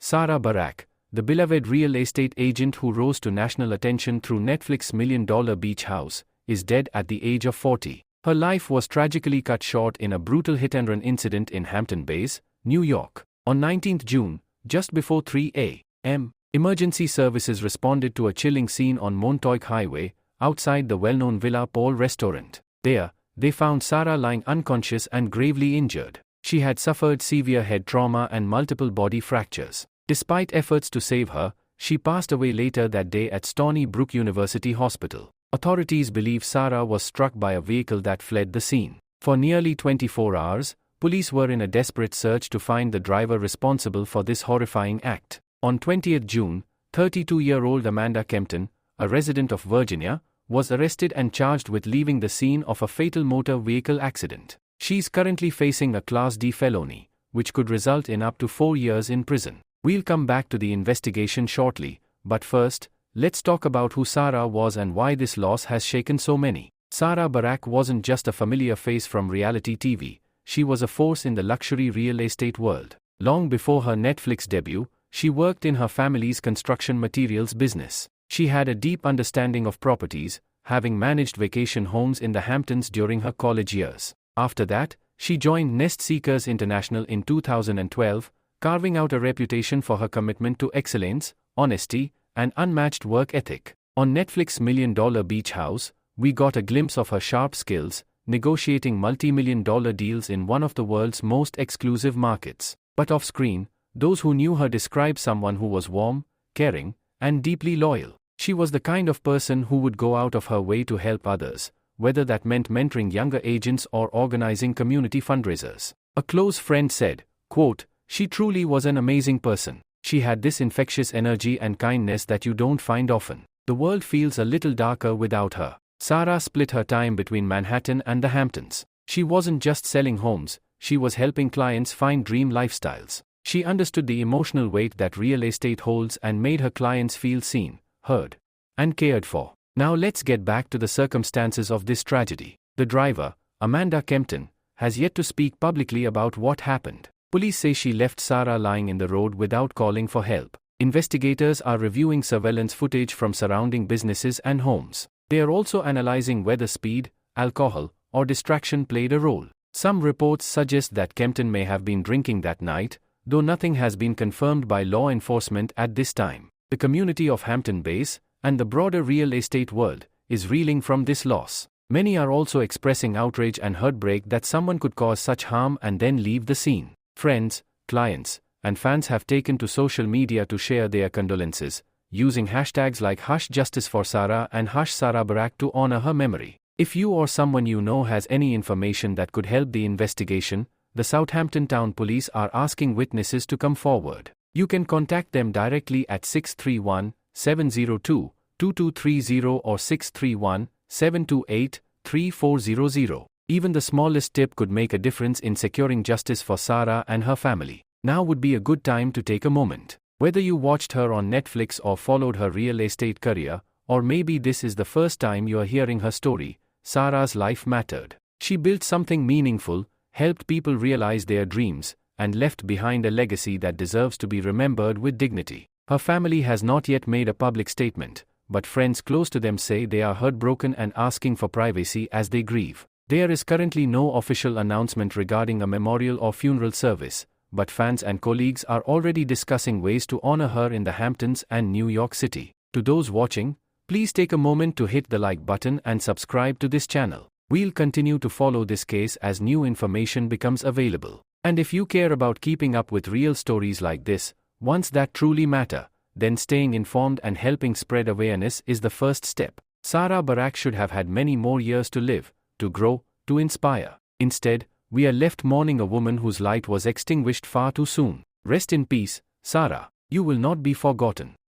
Sara Burack, the beloved real estate agent who rose to national attention through Netflix's $1 million beach house, is dead at the age of 40. Her life was tragically cut short in a brutal hit-and-run incident in Hampton Bays, New York. On 19 June, just before 3 a.m., emergency services responded to a chilling scene on Montauk Highway, outside the well-known Villa Paul restaurant. There, they found Sara lying unconscious and gravely injured. She had suffered severe head trauma and multiple body fractures. Despite efforts to save her, she passed away later that day at Stony Brook University Hospital. Authorities believe Sara was struck by a vehicle that fled the scene. For nearly 24 hours, police were in a desperate search to find the driver responsible for this horrifying act. On 20 June, 32-year-old Amanda Kempton, a resident of Virginia, was arrested and charged with leaving the scene of a fatal motor vehicle accident. She's currently facing a Class D felony, which could result in up to 4 years in prison. We'll come back to the investigation shortly, but first, let's talk about who Sara was and why this loss has shaken so many. Sara Burack wasn't just a familiar face from reality TV, she was a force in the luxury real estate world. Long before her Netflix debut, she worked in her family's construction materials business. She had a deep understanding of properties, having managed vacation homes in the Hamptons during her college years. After that, she joined Nest Seekers International in 2012, carving out a reputation for her commitment to excellence, honesty, and unmatched work ethic. On Netflix's $1 million beach house, we got a glimpse of her sharp skills, negotiating multi-million-dollar deals in one of the world's most exclusive markets. But off-screen, those who knew her described someone who was warm, caring, and deeply loyal. She was the kind of person who would go out of her way to help others, whether that meant mentoring younger agents or organizing community fundraisers. A close friend said, quote, "She truly was an amazing person. She had this infectious energy and kindness that you don't find often. The world feels a little darker without her." Sara split her time between Manhattan and the Hamptons. She wasn't just selling homes, she was helping clients find dream lifestyles. She understood the emotional weight that real estate holds and made her clients feel seen, heard, and cared for. Now let's get back to the circumstances of this tragedy. The driver, Amanda Kempton, has yet to speak publicly about what happened. Police say she left Sara lying in the road without calling for help. Investigators are reviewing surveillance footage from surrounding businesses and homes. They are also analyzing whether speed, alcohol, or distraction played a role. Some reports suggest that Kempton may have been drinking that night, though nothing has been confirmed by law enforcement at this time. The community of Hampton Bays, and the broader real estate world, is reeling from this loss. Many are also expressing outrage and heartbreak that someone could cause such harm and then leave the scene. Friends, clients, and fans have taken to social media to share their condolences, using hashtags like #JusticeForSara and #SaraBurack to honor her memory. If you or someone you know has any information that could help the investigation, the Southampton Town Police are asking witnesses to come forward. You can contact them directly at 631-702-2230 or 631-728-3400. Even the smallest tip could make a difference in securing justice for Sara and her family. Now would be a good time to take a moment. Whether you watched her on Netflix or followed her real estate career, or maybe this is the first time you are hearing her story, Sara's life mattered. She built something meaningful, helped people realize their dreams, and left behind a legacy that deserves to be remembered with dignity. Her family has not yet made a public statement, but friends close to them say they are heartbroken and asking for privacy as they grieve. There is currently no official announcement regarding a memorial or funeral service, but fans and colleagues are already discussing ways to honor her in the Hamptons and New York City. To those watching, please take a moment to hit the like button and subscribe to this channel. We'll continue to follow this case as new information becomes available. And if you care about keeping up with real stories like this, ones that truly matter, then staying informed and helping spread awareness is the first step. Sara Burack should have had many more years to live, to grow, to inspire. Instead, we are left mourning a woman whose light was extinguished far too soon. Rest in peace, Sara. You will not be forgotten.